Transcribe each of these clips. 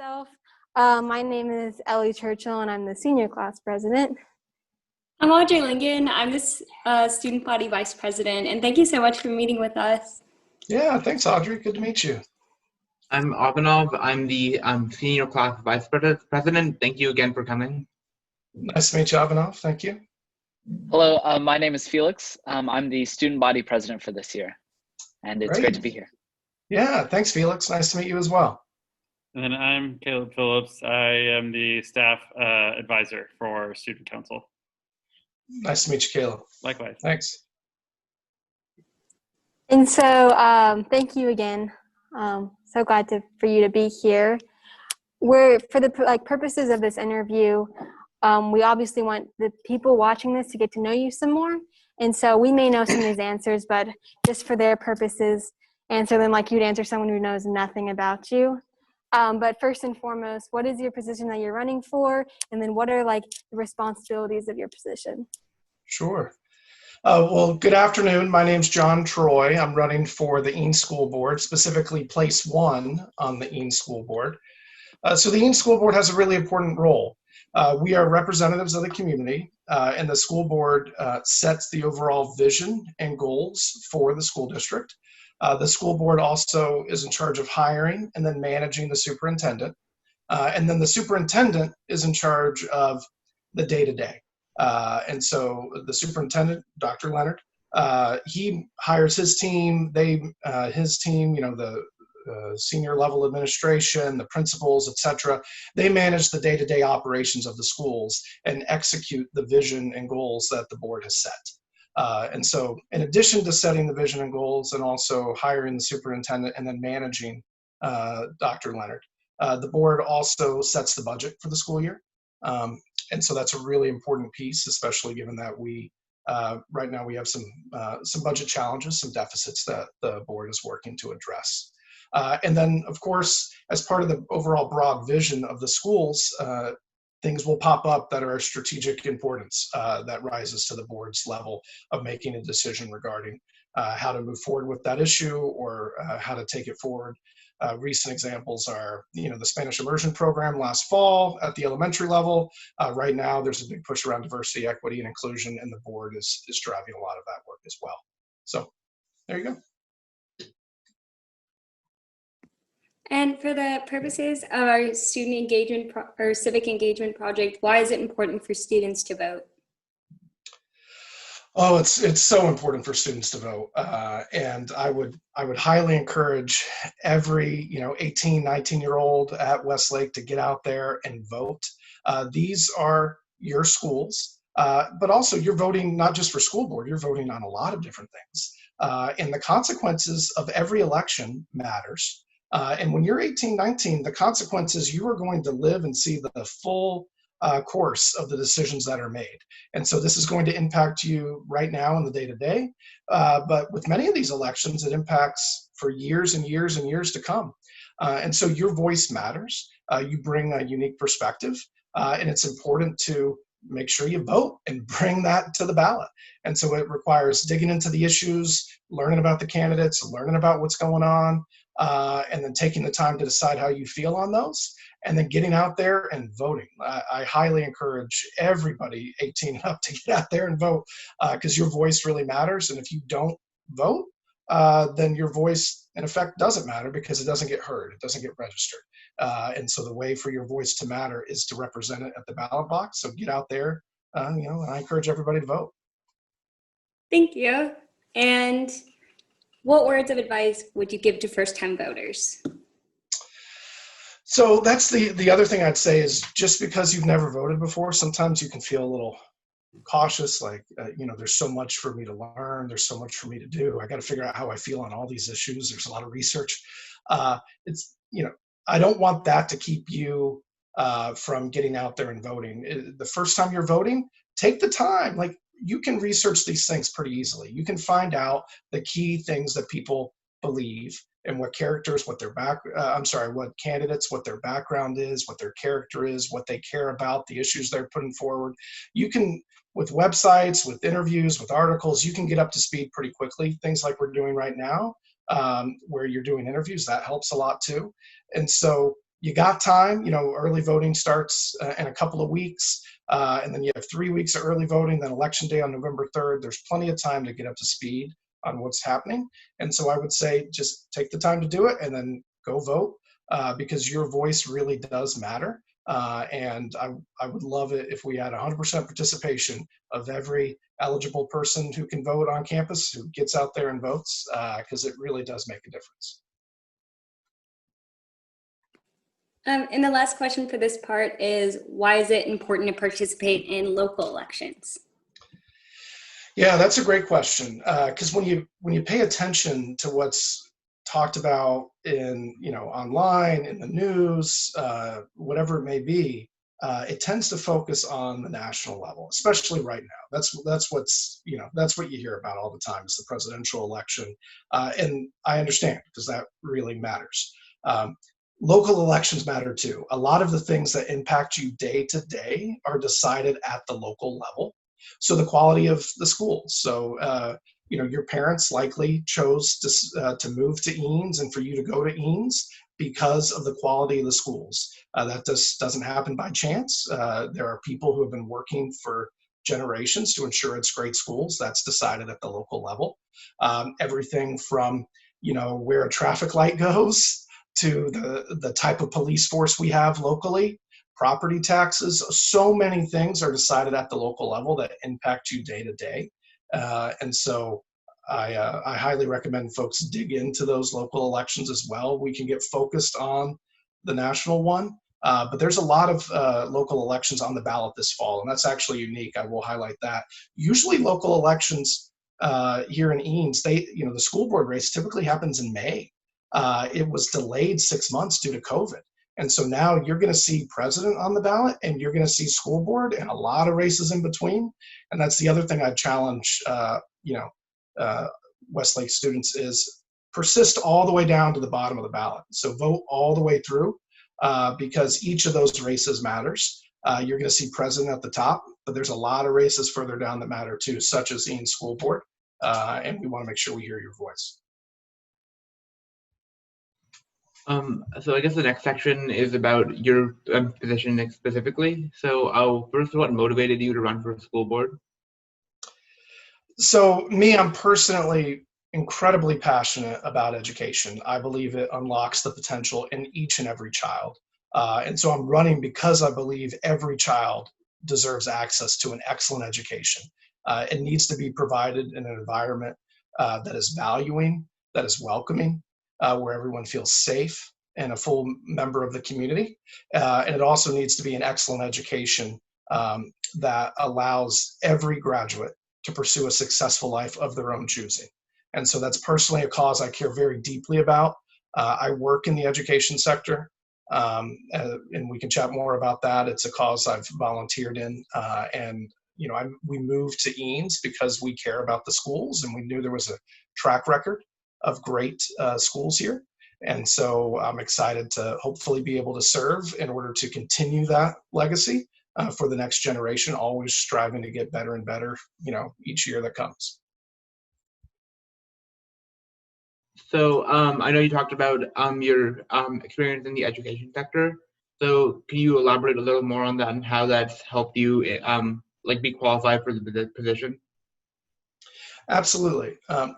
myself. My name is Ellie Churchill, and I'm the senior class president. I'm Audrey Lingen. I'm the student body vice president, and thank you so much for meeting with us. Yeah, thanks, Audrey. Good to meet you. I'm Arganov. I'm the senior class vice president. Thank you again for coming. Nice to meet you, Arganov. Thank you. Hello, my name is Felix. I'm the student body president for this year, and it's great to be here. Yeah, thanks, Felix. Nice to meet you as well. And I'm Caleb Phillips. I am the staff advisor for Student Council. Nice to meet you, Caleb. Likewise. Thanks. And so thank you again. So glad for you to be here. For the purposes of this interview, we obviously want the people watching this to get to know you some more. And so we may know some of these answers, but just for their purposes, answer them like you'd answer someone who knows nothing about you. But first and foremost, what is your position that you're running for? And then what are the responsibilities of your position? Sure. Well, good afternoon. My name's John Troy. I'm running for the Eanes School Board, specifically place 1 on the Eanes School Board. So the Eanes School Board has a really important role. We are representatives of the community, and the school board sets the overall vision and goals for the school district. The school board also is in charge of hiring and then managing the superintendent. And then the superintendent is in charge of the day-to-day. And so the superintendent, Dr. Leonard, he hires his team, the senior level administration, the principals, etc. They manage the day-to-day operations of the schools and execute the vision and goals that the board has set. And so in addition to setting the vision and goals and also hiring the superintendent and then managing Dr. Leonard, the board also sets the budget for the school year. And so that's a really important piece, especially given that right now we have some budget challenges, some deficits that the board is working to address. And then, of course, as part of the overall broad vision of the schools, things will pop up that are of strategic importance that rises to the board's level of making a decision regarding how to move forward with that issue or how to take it forward. Recent examples are, the Spanish immersion program last fall at the elementary level. Right now, there's a big push around diversity, equity, and inclusion, and the board is driving a lot of that work as well. So there you go. And for the purposes of our student engagement or civic engagement project, why is it important for students to vote? Oh, it's so important for students to vote, and I would highly encourage every 18, 19-year-old at Westlake to get out there and vote. These are your schools, but also you're voting not just for school board, you're voting on a lot of different things, and the consequences of every election matters. And when you're 18, 19, the consequences, you are going to live and see the full course of the decisions that are made. And so this is going to impact you right now in the day-to-day. But with many of these elections, it impacts for years and years and years to come. And so your voice matters. You bring a unique perspective, and it's important to make sure you vote and bring that to the ballot. And so it requires digging into the issues, learning about the candidates, learning about what's going on, and then taking the time to decide how you feel on those, and then getting out there and voting. I highly encourage everybody 18 and up to get out there and vote because your voice really matters. And if you don't vote, then your voice, in effect, doesn't matter because it doesn't get heard. It doesn't get registered. And so the way for your voice to matter is to represent it at the ballot box. So get out there, and I encourage everybody to vote. Thank you. And what words of advice would you give to first-time voters? So that's the other thing I'd say is just because you've never voted before, sometimes you can feel a little cautious, like, there's so much for me to learn. There's so much for me to do. I got to figure out how I feel on all these issues. There's a lot of research. I don't want that to keep you from getting out there and voting. The first time you're voting, take the time. You can research these things pretty easily. You can find out the key things that people believe and what characters, what candidates, what their background is, what their character is, what they care about, the issues they're putting forward. You can, with websites, with interviews, with articles, you can get up to speed pretty quickly. Things like we're doing right now, where you're doing interviews, that helps a lot too. And so you got time. Early voting starts in a couple of weeks, and then you have 3 weeks of early voting, then election day on November 3rd. There's plenty of time to get up to speed on what's happening. And so I would say just take the time to do it and then go vote, because your voice really does matter. And I would love it if we had 100% participation of every eligible person who can vote on campus, who gets out there and votes, because it really does make a difference. And the last question for this part is, why is it important to participate in local elections? Yeah, that's a great question. Because when you pay attention to what's talked about in online, in the news, whatever it may be, it tends to focus on the national level, especially right now. That's what you hear about all the time is the presidential election, and I understand because that really matters. Local elections matter too. A lot of the things that impact you day to day are decided at the local level. So the quality of the schools. So your parents likely chose to move to Eanes and for you to go to Eanes because of the quality of the schools. That just doesn't happen by chance. There are people who have been working for generations to ensure it's great schools. That's decided at the local level. Everything from where a traffic light goes to the type of police force we have locally, property taxes, so many things are decided at the local level that impact you day to day. And so I highly recommend folks dig into those local elections as well. We can get focused on the national one, but there's a lot of local elections on the ballot this fall, and that's actually unique. I will highlight that. Usually local elections here in Eanes, the school board race typically happens in May. It was delayed 6 months due to COVID. And so now you're going to see president on the ballot and you're going to see school board and a lot of races in between. And that's the other thing I challenge, Westlake students is persist all the way down to the bottom of the ballot. So vote all the way through because each of those races matters. You're going to see president at the top, but there's a lot of races further down that matter too, such as Eanes School Board. And we want to make sure we hear your voice. So I guess the next section is about your position specifically. So first, what motivated you to run for school board? So I'm personally incredibly passionate about education. I believe it unlocks the potential in each and every child. And so I'm running because I believe every child deserves access to an excellent education. It needs to be provided in an environment that is valuing, that is welcoming, where everyone feels safe and a full member of the community. And it also needs to be an excellent education that allows every graduate to pursue a successful life of their own choosing. And so that's personally a cause I care very deeply about. I work in the education sector, and we can chat more about that. It's a cause I've volunteered in, and we moved to Eanes because we care about the schools, and we knew there was a track record of great schools here. And so I'm excited to hopefully be able to serve in order to continue that legacy for the next generation, always striving to get better and better, each year that comes. So I know you talked about your experience in the education sector. So can you elaborate a little more on that and how that's helped you be qualified for the position? Absolutely.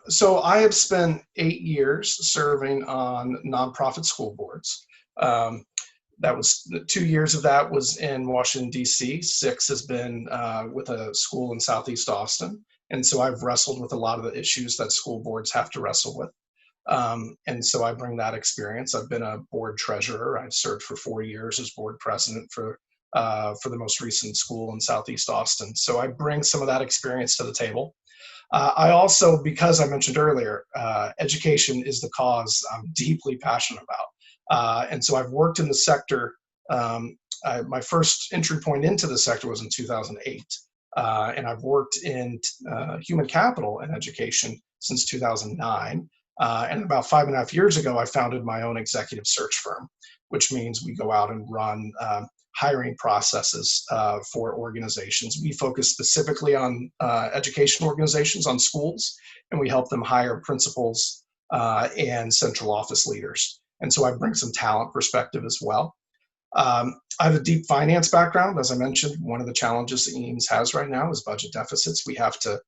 So I have spent 8 years serving on nonprofit school boards. That was 2 years of that was in Washington, D.C. 6 has been with a school in Southeast Austin. And so I've wrestled with a lot of the issues that school boards have to wrestle with. And so I bring that experience. I've been a board treasurer. I've served for 4 years as board president for the most recent school in Southeast Austin. So I bring some of that experience to the table. I also, because I mentioned earlier, education is the cause I'm deeply passionate about. And so I've worked in the sector. My first entry point into the sector was in 2008. And I've worked in human capital and education since 2009. And about 5.5 years ago, I founded my own executive search firm, which means we go out and run hiring processes for organizations. We focus specifically on education organizations, on schools, and we help them hire principals and central office leaders. And so I bring some talent perspective as well. I have a deep finance background. As I mentioned, one of the challenges that Eanes has right now is budget deficits. We have to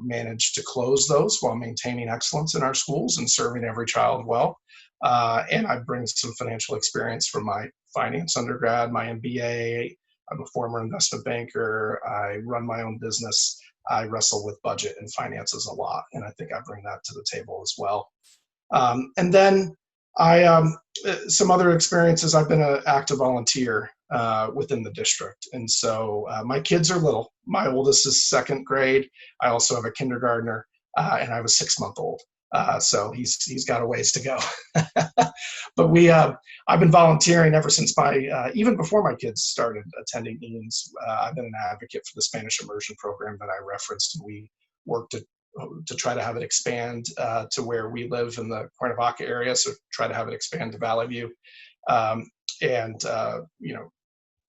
manage to close those while maintaining excellence in our schools and serving every child well. And I bring some financial experience from my finance undergrad, my MBA. I'm a former investment banker. I run my own business. I wrestle with budget and finances a lot, and I think I bring that to the table as well. And then some other experiences. I've been an active volunteer within the district, and so my kids are little. My oldest is second grade. I also have a kindergartner, and I have a 6-month-old. So he's got a ways to go. But I've been volunteering ever since even before my kids started attending Eanes. I've been an advocate for the Spanish immersion program that I referenced, and we worked to try to have it expand to where we live in the Cuernavaca area. So try to have it expand to Valley View.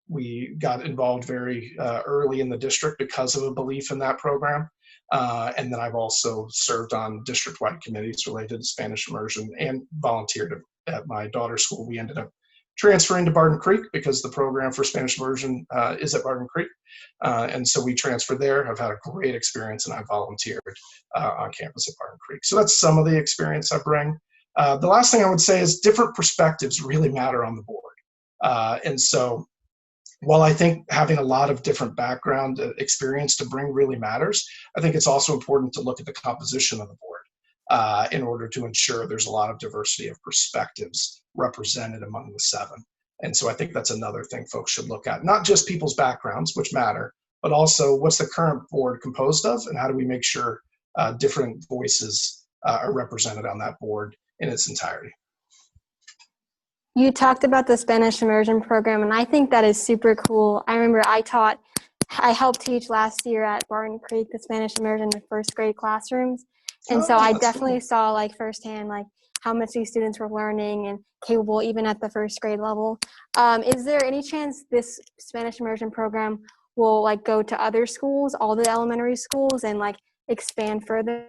We got involved very early in the district because of a belief in that program. And then I've also served on district-wide committees related to Spanish immersion and volunteered at my daughter's school. We ended up transferring to Barton Creek because the program for Spanish immersion is at Barton Creek. And so we transferred there. I've had a great experience, and I volunteered on campus at Barton Creek. So that's some of the experience I bring. The last thing I would say is different perspectives really matter on the board. And so while I think having a lot of different background experience to bring really matters, I think it's also important to look at the composition of the board in order to ensure there's a lot of diversity of perspectives represented among the 7. And so I think that's another thing folks should look at, not just people's backgrounds, which matter, but also what's the current board composed of, and how do we make sure different voices are represented on that board in its entirety. You talked about the Spanish immersion program, and I think that is super cool. I remember I helped teach last year at Barton Creek, the Spanish immersion in 1st grade classrooms. And so I definitely saw firsthand how much these students were learning and capable even at the 1st grade level. Is there any chance this Spanish immersion program will go to other schools, all the elementary schools, and expand further?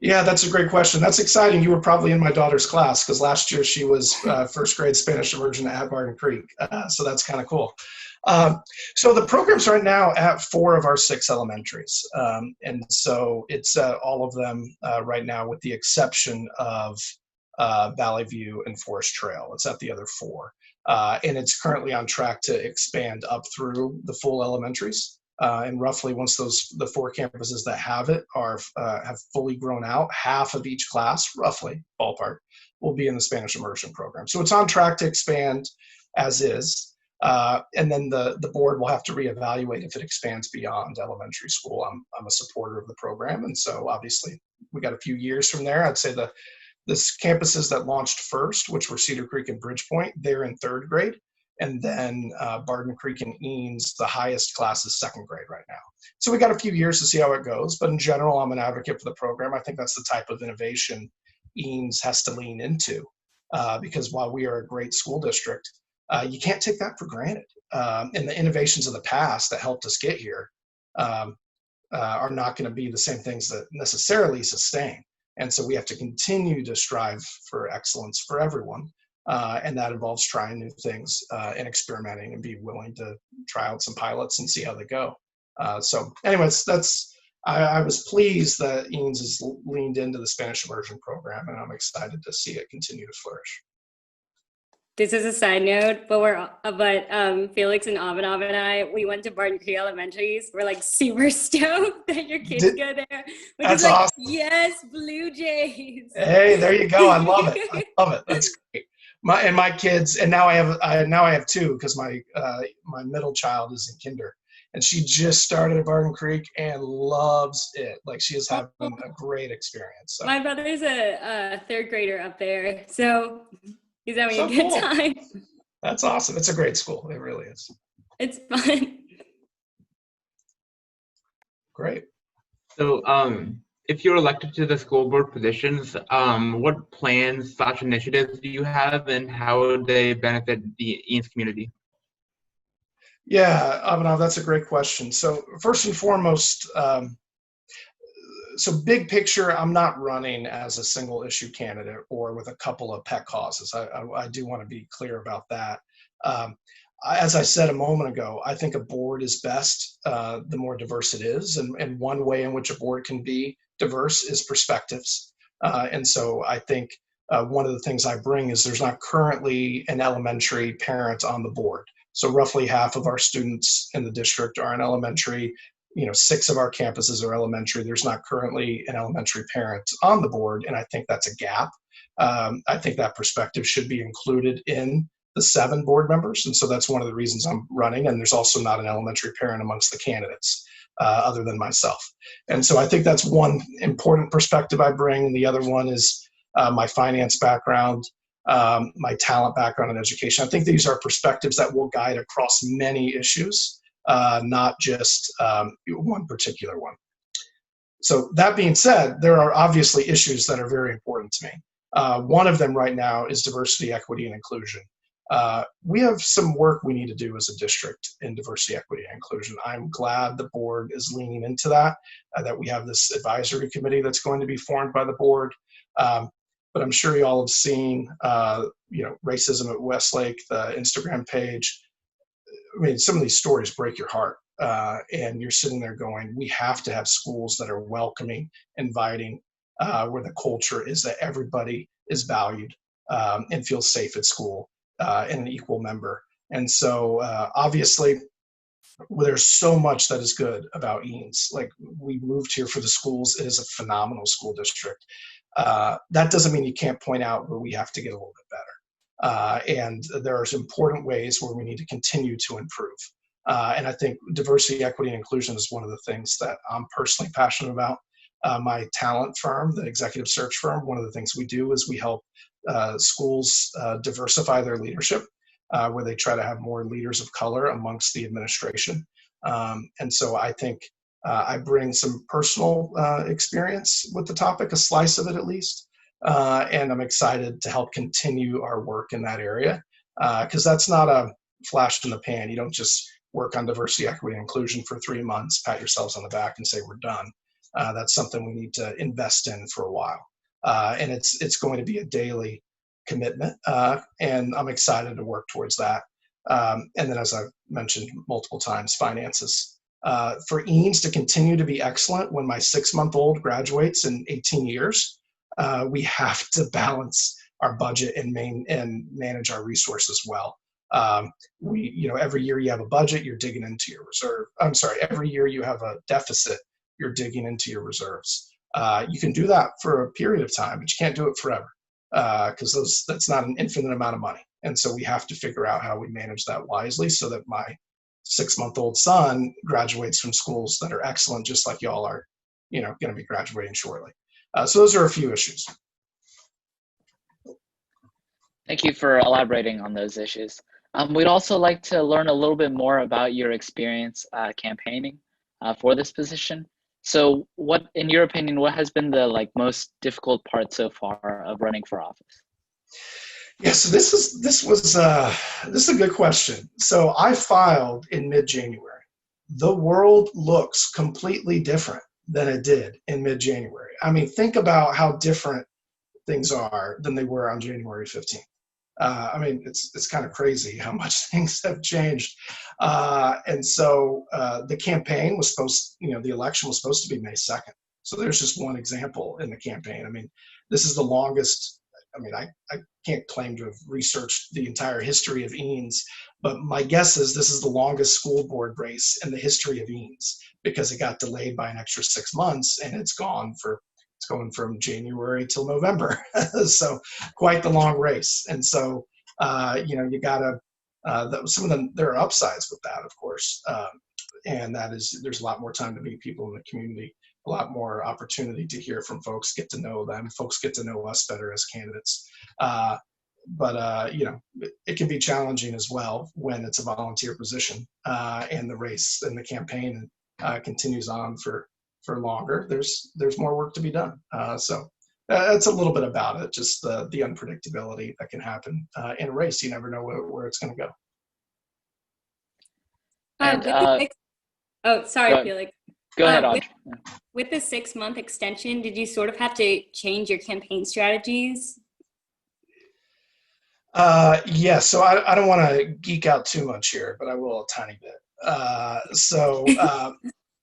Yeah, that's a great question. That's exciting. You were probably in my daughter's class because last year she was 1st grade Spanish immersion at Barton Creek. So that's kind of cool. So the program's right now at 4 of our 6 elementaries. And so it's all of them right now with the exception of Valley View and Forest Trail. It's at the other 4. And it's currently on track to expand up through the full elementaries. And roughly once the 4 campuses that have it have fully grown out, half of each class, roughly ballpark, will be in the Spanish immersion program. So it's on track to expand as is. And then the board will have to reevaluate if it expands beyond elementary school. I'm a supporter of the program. And so obviously we got a few years from there. I'd say the campuses that launched first, which were Cedar Creek and Bridgepoint, they're in 3rd grade. And then Barton Creek and Eanes, the highest class is 2nd grade right now. So we got a few years to see how it goes. But in general, I'm an advocate for the program. I think that's the type of innovation Eanes has to lean into because while we are a great school district, you can't take that for granted. And the innovations of the past that helped us get here are not going to be the same things that necessarily sustain. And so we have to continue to strive for excellence for everyone. And that involves trying new things and experimenting and be willing to try out some pilots and see how they go. So anyways, I was pleased that Eanes has leaned into the Spanish immersion program, and I'm excited to see it continue to flourish. This is a side note, but Felix and Abhinav and I, we went to Barton Creek Elementaries. We're super stoked that your kids go there. We're That's just awesome. Yes, Blue Jays. Hey, there you go. I love it. I love it. That's great. My kids, and now I have 2 because my middle child is in kinder, and she just started at Barton Creek and loves it. She is having a great experience. So. My brother's a 3rd grader up there, so he's having So a good cool. time. That's awesome. It's a great school. It really is. It's fun. Great. So, if you're elected to the school board positions, what plans / initiatives do you have, and how would they benefit the Eanes community? Yeah, Abhinav, that's a great question. So first and foremost, so big picture, I'm not running as a single issue candidate or with a couple of pet causes. I do want to be clear about that. Um, as I said a moment ago, I think a board is best the more diverse it is. And one way in which a board can be diverse is perspectives. And so I think one of the things I bring is there's not currently an elementary parent on the board. So roughly half of our students in the district are in elementary. 6 of our campuses are elementary. There's not currently an elementary parent on the board, and I think that's a gap. I think that perspective should be included in the 7 board members, and so that's one of the reasons I'm running. And there's also not an elementary parent amongst the candidates other than myself. And so I think that's one important perspective I bring. The other one is my finance background, my talent background in education. I think these are perspectives that will guide across many issues. Not just one particular one. So that being said, there are obviously issues that are very important to me. One of them right now is diversity, equity, and inclusion. We have some work we need to do as a district in diversity, equity, and inclusion. I'm glad the board is leaning into that, that we have this advisory committee that's going to be formed by the board. But I'm sure you all have seen, Racism at Westlake, the Instagram page. I mean, some of these stories break your heart, and you're sitting there going, we have to have schools that are welcoming, inviting, where the culture is that everybody is valued and feels safe at school and an equal member. And so obviously, there's so much that is good about Eanes. Like, we moved here for the schools. It is a phenomenal school district. That doesn't mean you can't point out where we have to get a little bit better. And there are important ways where we need to continue to improve. And I think diversity, equity, and inclusion is one of the things that I'm personally passionate about. My talent firm, the executive search firm, one of the things we do is we help schools diversify their leadership, where they try to have more leaders of color amongst the administration. And so I think I bring some personal experience with the topic, a slice of it at least. And I'm excited to help continue our work in that area, because that's not a flash in the pan. You don't just work on diversity, equity, and inclusion for 3 months, pat yourselves on the back, and say we're done. That's something we need to invest in for a while, and it's going to be a daily commitment, and I'm excited to work towards that. And then, as I've mentioned multiple times, finances. For Eanes to continue to be excellent when my 6-month-old graduates in 18 years, we have to balance our budget and manage our resources well. Every year you have a budget, you're digging into your reserve. I'm sorry, every year you have a deficit, you're digging into your reserves. You can do that for a period of time, but you can't do it forever, because that's not an infinite amount of money. And so we have to figure out how we manage that wisely so that my 6-month-old son graduates from schools that are excellent, just like y'all are, going to be graduating shortly. So those are a few issues. Thank you for elaborating on those issues. We'd also like to learn a little bit more about your experience campaigning for this position. So what, in your opinion, what has been the most difficult part so far of running for office? Yeah, so this is a good question. So I filed in mid-January. The world looks completely different than it did in mid-January. I mean, think about how different things are than they were on January 15th. I mean, it's kind of crazy how much things have changed. And so the campaign was the election was supposed to be May 2nd. So there's just one example in the campaign. I mean, this is the longest. I mean, I can't claim to have researched the entire history of Eanes, but my guess is this is the longest school board race in the history of Eanes, because it got delayed by an extra 6 months, and it's going from January till November. So quite the long race. And so, you gotta, some of them, there are upsides with that, of course. And that is, there's a lot more time to meet people in the community, a lot more opportunity to hear from folks, get to know them. Folks get to know us better as candidates. But it can be challenging as well when it's a volunteer position, and the race and the campaign continues on for longer. There's more work to be done. So that's a little bit about it, just the unpredictability that can happen in a race. You never know where it's going to go. And, sorry, Felix. Go ahead, With, Audrey. Yeah. with the 6-month extension, did you sort of have to change your campaign strategies? Yeah, so I don't want to geek out too much here, but I will a tiny bit.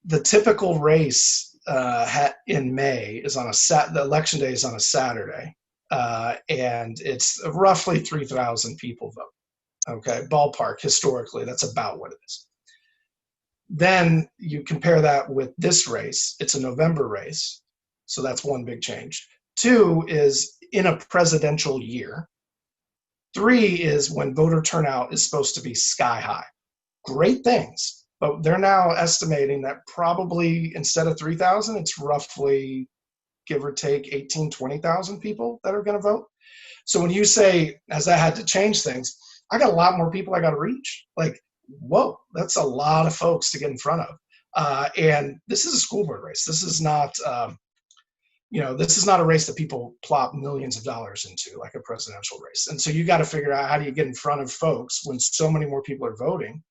The typical race in May is on the election day is on a Saturday, and it's roughly 3,000 people vote. Okay, ballpark, historically, that's about what it is. Then you compare that with this race, it's a November race, so that's one big change. Two is in a presidential year. Three is when voter turnout is supposed to be sky high. Great things, but they're now estimating that probably instead of 3,000, it's roughly, give or take, 18, 20,000 people that are going to vote. So when you say, has that had to change things? I got a lot more people I got to reach. Like, whoa, that's a lot of folks to get in front of. And this is a school board race. This is not, this is not a race that people plop millions of dollars into like a presidential race. And so you got to figure out how do you get in front of folks when so many more people are voting,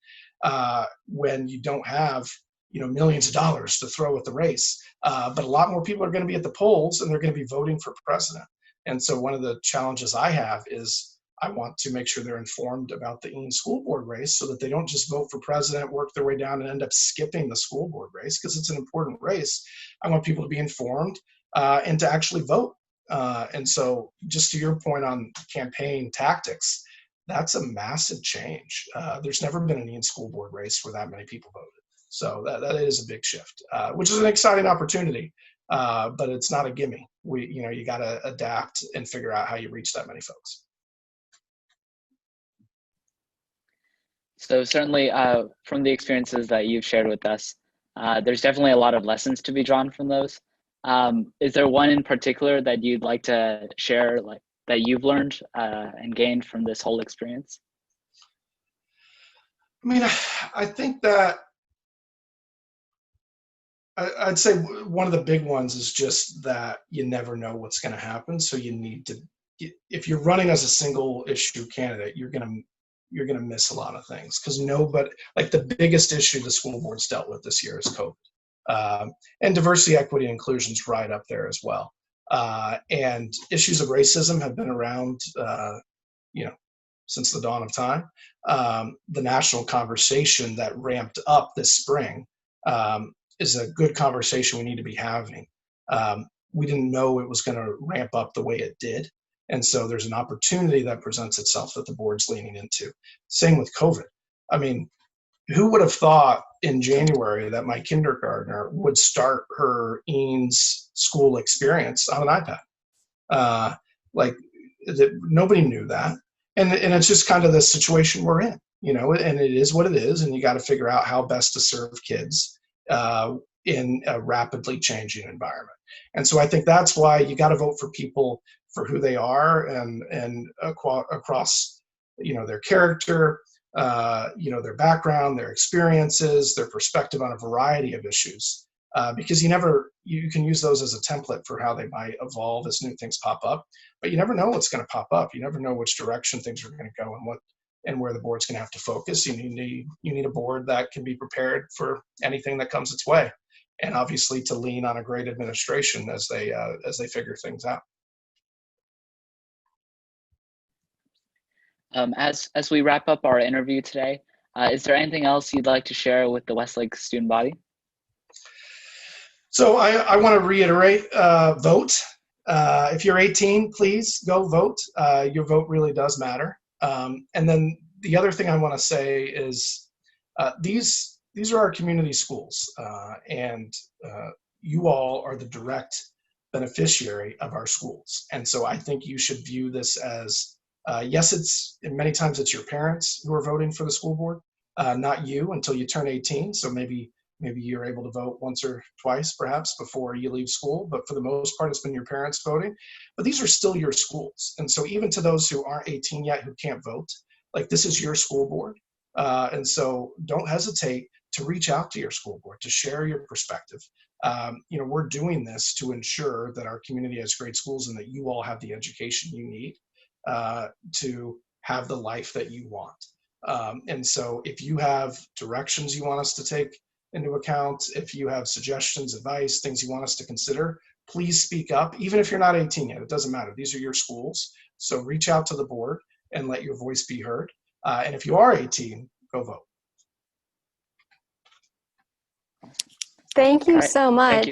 when you don't have, millions of dollars to throw at the race. But a lot more people are going to be at the polls and they're going to be voting for president. And so one of the challenges I have is I want to make sure they're informed about the Eanes school board race so that they don't just vote for president, work their way down and end up skipping the school board race because it's an important race. I want people to be informed and to actually vote. And so just to your point on campaign tactics, that's a massive change. There's never been an Eanes school board race where that many people voted. So that is a big shift, which is an exciting opportunity, but it's not a gimme. You got to adapt and figure out how you reach that many folks. So certainly from the experiences that you've shared with us, there's definitely a lot of lessons to be drawn from those. Is there one in particular that you'd like to share, like that you've learned and gained from this whole experience? I mean, I think that I'd say one of the big ones is just that you never know what's going to happen. So you need to, if you're running as a single issue candidate, you're going to miss a lot of things because nobody, like the biggest issue the school board's dealt with this year is COVID. And diversity, equity, and inclusion is right up there as well. And issues of racism have been around, since the dawn of time. The national conversation that ramped up this spring is a good conversation we need to be having. We didn't know it was going to ramp up the way it did. And so there's an opportunity that presents itself that the board's leaning into. Same with COVID. I mean, who would have thought in January that my kindergartner would start her Eanes school experience on an iPad? Nobody knew that. And it's just kind of the situation we're in, and it is what it is. And you got to figure out how best to serve kids in a rapidly changing environment. And so I think that's why you got to vote for people for who they are and across, their character, their background, their experiences, their perspective on a variety of issues. Because you can use those as a template for how they might evolve as new things pop up, but you never know what's going to pop up. You never know which direction things are going to go and where the board's going to have to focus. You need a board that can be prepared for anything that comes its way, and obviously to lean on a great administration as they figure things out. As we wrap up our interview today, is there anything else you'd like to share with the Westlake student body? So I want to reiterate, vote. If you're 18, please go vote. Your vote really does matter. And then the other thing I want to say is these are our community schools, and you all are the direct beneficiary of our schools. And so I think you should view this as, yes, many times it's your parents who are voting for the school board, not you until you turn 18. So maybe you're able to vote once or twice, perhaps, before you leave school. But for the most part, it's been your parents voting. But these are still your schools. And so even to those who aren't 18 yet, who can't vote, like this is your school board. And so don't hesitate to reach out to your school board, to share your perspective. We're doing this to ensure that our community has great schools and that you all have the education you need to have the life that you want. And so if you have directions you want us to take, into account. If you have suggestions, advice, things you want us to consider, please speak up. Even if you're not 18 yet, it doesn't matter. These are your schools. So reach out to the board and let your voice be heard. And if you are 18, go vote. Thank you All right. so much. Thank you.